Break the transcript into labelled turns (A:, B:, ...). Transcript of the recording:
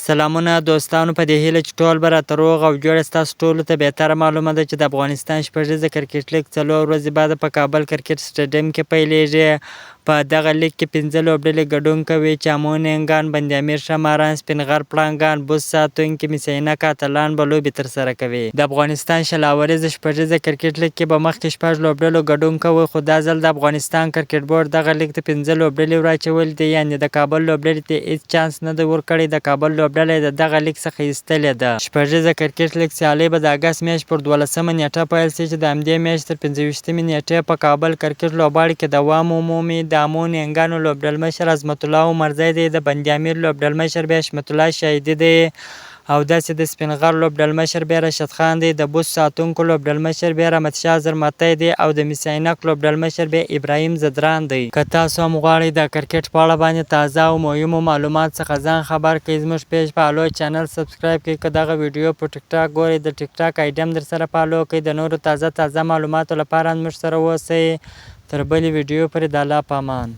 A: سلامونه دوستانو، په دې هیله چې ټول به راته روغ او جوړ. ستاسو ټولو ته بهتره معلومه ده چې د افغانستان شپږیزه کرکټ لیګ 4 ورځې بعد په کابل کرکټ سټیډیم کې پیلیږي. په دغه لیګ کې 15 لوبډلې ګډون کوي چې امونینګان، بند امیر شماران، سپین غر پړانګان، بوس ساتونکي، میسینک اتلان به لوبې ترسره کوي. د افغانستان شلاوریزه شپږیزه کرکټ لیګ کې به مخکې 6 لوبډلو ګډون کوي، خو دا ځل د افغانستان کرکټ بورډ دغه لیګ ته 15 لوبډلې ور-اچولې دي، یعنې د کابل لوبډلې ته هېڅ چانس نه دی ورکړی. د کابل لوبډله د دغه لیګ څخه ایستلې ده. شپږیزه کرکټ لیګ سیالۍ به د اګست میاشتې پر 12مه نیټه پیل شي چې د همدې میاشتې تر 25مې نیټې په کابل کرکټ لوبغالي کې دوام ومومي. د امونینګانو لوبډلمشر عظمت الله عمرزی دی، د بند امیر لوبډلمشر بیا حشمت الله شهیدي دی، او داسې د سپین غر لوبډلمشر بیا رشید خان دی، د بوس ساتونکو لوبډلمشر بیا رحمت شاه زرمتی دی، او د میسینک لوبډلمشر بیا ابراهیم زدران دی. که تاسو هم غواړئ د کرکټ په اړه باندې تازه او مهمو معلومات څخه ځان خبر کړئ، زموږ پیج فالو چینل سبسکرایب کړئ. که دغه ویډیو په ټیک ټاک ګورئ، د ټیک ټاک آیډي هم درسره فالو کړئ. د نورو تازه معلوماتو لپاره زموږ سره اوسئ. تر بلې ویډیو پورې د الله په امان.